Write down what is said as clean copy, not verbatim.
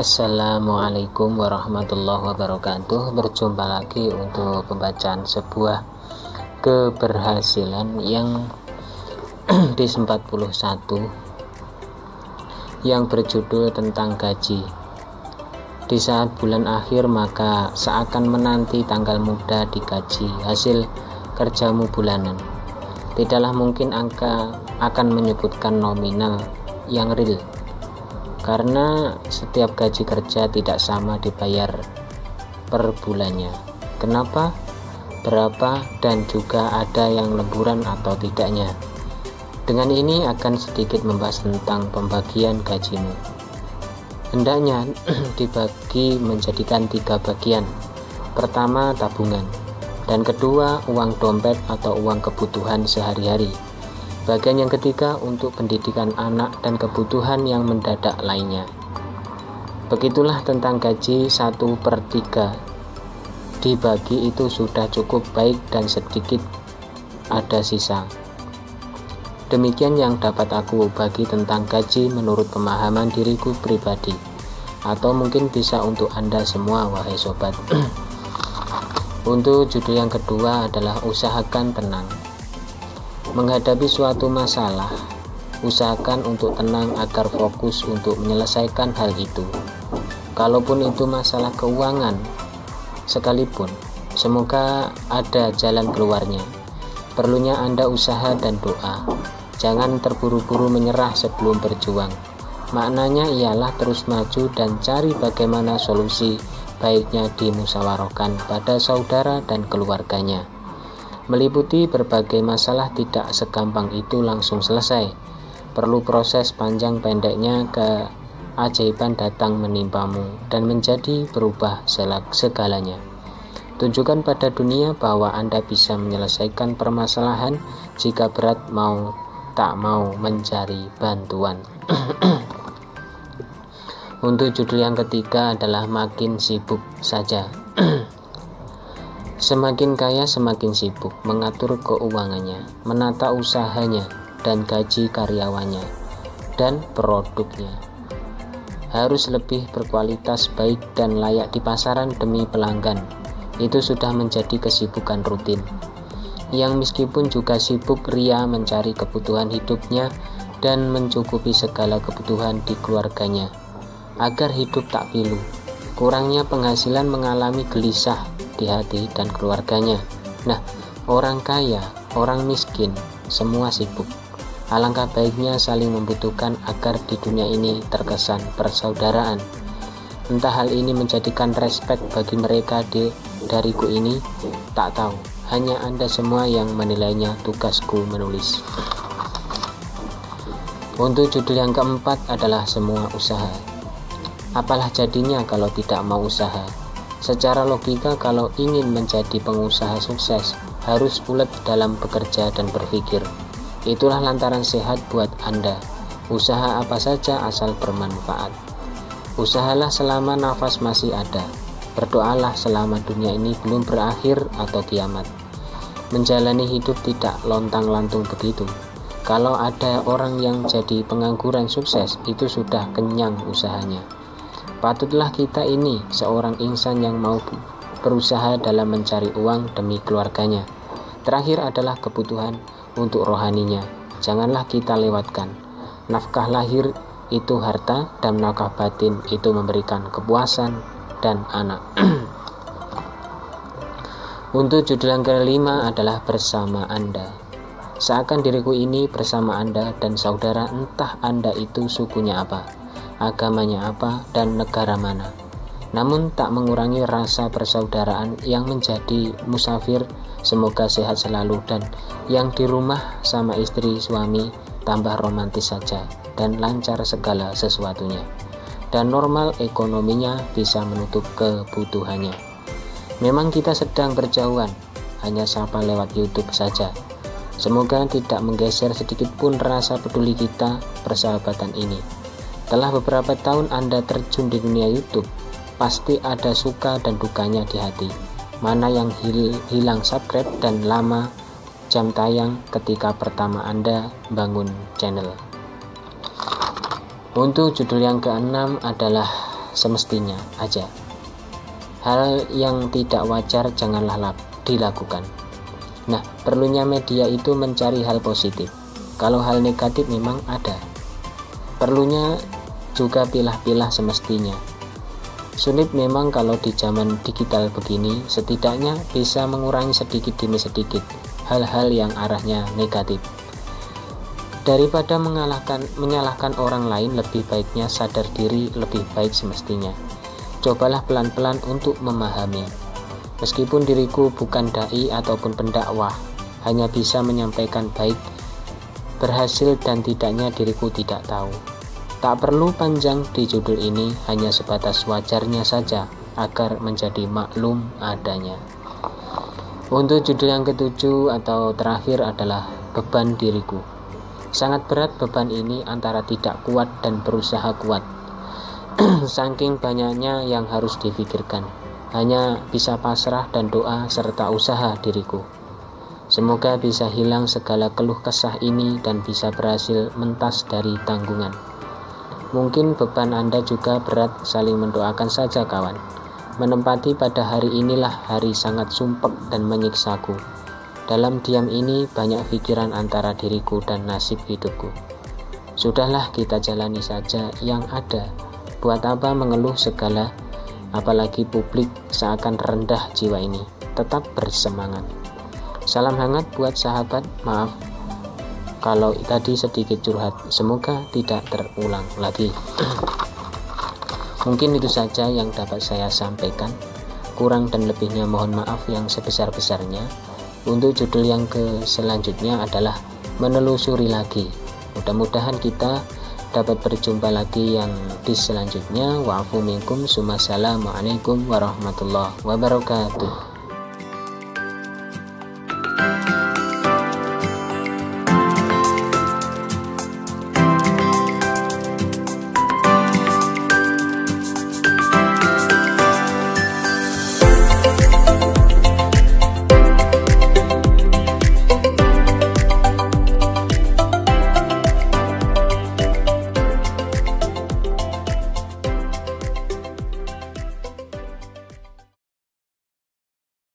Assalamualaikum warahmatullahi wabarakatuh. Berjumpa lagi untuk pembacaan sebuah keberhasilan yang di 41 yang berjudul tentang gaji. Di saat bulan akhir maka seakan menanti tanggal muda digaji hasil kerjamu bulanan. Tidaklah mungkin angka akan menyebutkan nominal yang real, karena setiap gaji kerja tidak sama dibayar per bulannya. Kenapa, berapa, dan juga ada yang lemburan atau tidaknya. Dengan ini akan sedikit membahas tentang pembagian gajimu. Hendaknya dibagi menjadikan 3 bagian. Pertama, tabungan, dan kedua, uang dompet atau uang kebutuhan sehari-hari. Bagian yang ketiga untuk pendidikan anak dan kebutuhan yang mendadak lainnya. Begitulah tentang gaji 1/3. Dibagi itu sudah cukup baik dan sedikit ada sisa. Demikian yang dapat aku bagi tentang gaji menurut pemahaman diriku pribadi. Atau mungkin bisa untuk Anda semua, wahai sobat. Untuk judul yang kedua adalah usahakan tenang. Menghadapi suatu masalah, usahakan untuk tenang agar fokus untuk menyelesaikan hal itu. Kalaupun itu masalah keuangan sekalipun, semoga ada jalan keluarnya. Perlunya Anda usaha dan doa. Jangan terburu-buru menyerah sebelum berjuang. Maknanya ialah terus maju dan cari bagaimana solusi baiknya dimusyawarahkan pada saudara dan keluarganya. Meliputi berbagai masalah tidak segampang itu langsung selesai. Perlu proses panjang pendeknya keajaiban datang menimpamu dan menjadi berubah segalanya. Tunjukkan pada dunia bahwa Anda bisa menyelesaikan permasalahan jika berat tak mau mencari bantuan. Untuk judul yang ketiga adalah makin sibuk saja. Semakin kaya semakin sibuk mengatur keuangannya, menata usahanya dan gaji karyawannya dan produknya. Harus lebih berkualitas baik dan layak di pasaran demi pelanggan. Itu sudah menjadi kesibukan rutin. Yang meskipun juga sibuk ria mencari kebutuhan hidupnya dan mencukupi segala kebutuhan di keluarganya, agar hidup tak pilu. Kurangnya penghasilan mengalami gelisah di hati dan keluarganya. Nah, orang kaya, orang miskin, semua sibuk. Alangkah baiknya saling membutuhkan agar di dunia ini terkesan persaudaraan. Entah hal ini menjadikan respek bagi mereka dariku ini, tak tahu. Hanya Anda semua yang menilainya, tugasku menulis. Untuk judul yang keempat adalah semua usaha. Apalah jadinya kalau tidak mau usaha? Secara logika, kalau ingin menjadi pengusaha sukses, harus ulet dalam bekerja dan berpikir. Itulah lantaran sehat buat Anda. Usaha apa saja asal bermanfaat. Usahalah selama nafas masih ada. Berdoalah selama dunia ini belum berakhir atau kiamat. Menjalani hidup tidak lontang-lantung begitu. Kalau ada orang yang jadi pengangguran sukses, itu sudah kenyang usahanya. Patutlah kita ini seorang insan yang mau berusaha dalam mencari uang demi keluarganya. Terakhir adalah kebutuhan untuk rohaninya. Janganlah kita lewatkan. Nafkah lahir itu harta dan nafkah batin itu memberikan kepuasan dan anak. Untuk judul yang kelima adalah bersama Anda. Seakan diriku ini bersama Anda dan saudara, entah Anda itu sukunya apa, agamanya apa, dan negara mana. Namun tak mengurangi rasa persaudaraan yang menjadi musafir. Semoga sehat selalu, dan yang di rumah sama istri suami tambah romantis saja dan lancar segala sesuatunya, dan normal ekonominya bisa menutup kebutuhannya. Memang kita sedang berjauhan, hanya sapa lewat YouTube saja. Semoga tidak menggeser sedikit pun rasa peduli kita persahabatan ini. Telah beberapa tahun Anda terjun di dunia YouTube, pasti ada suka dan dukanya di hati. Mana yang hilang subscribe dan lama jam tayang ketika pertama Anda bangun channel. Untuk judul yang keenam adalah semestinya aja. Hal yang tidak wajar janganlah dilakukan. Nah, perlunya media itu mencari hal positif. Kalau hal negatif memang ada. Perlunya juga pilah-pilah semestinya. Sulit memang kalau di zaman digital begini, setidaknya bisa mengurangi sedikit demi sedikit hal-hal yang arahnya negatif. Daripada menyalahkan orang lain, lebih baiknya sadar diri lebih baik semestinya. Cobalah pelan-pelan untuk memahami. Meskipun diriku bukan dai ataupun pendakwah, hanya bisa menyampaikan baik, berhasil dan tidaknya diriku tidak tahu. Tak perlu panjang di judul ini, hanya sebatas wajarnya saja agar menjadi maklum adanya. Untuk judul yang ketujuh atau terakhir adalah beban diriku. Sangat berat beban ini antara tidak kuat dan berusaha kuat. Saking banyaknya yang harus dipikirkan, hanya bisa pasrah dan doa serta usaha diriku. Semoga bisa hilang segala keluh kesah ini dan bisa berhasil mentas dari tanggungan. Mungkin beban Anda juga berat, saling mendoakan saja kawan. Menempati pada hari inilah hari sangat sumpek dan menyiksaku. Dalam diam ini banyak pikiran antara diriku dan nasib hidupku. Sudahlah, kita jalani saja yang ada. Buat apa mengeluh segala, apalagi publik seakan rendah jiwa ini. Tetap bersemangat. Salam hangat buat sahabat, maaf kalau tadi sedikit curhat, semoga tidak terulang lagi. Mungkin itu saja yang dapat saya sampaikan. Kurang dan lebihnya mohon maaf yang sebesar-besarnya. Untuk judul yang selanjutnya adalah menelusuri lagi. Mudah-mudahan kita dapat berjumpa lagi yang di selanjutnya. Wa'afu minkum, assalamualaikum warahmatullahi wabarakatuh.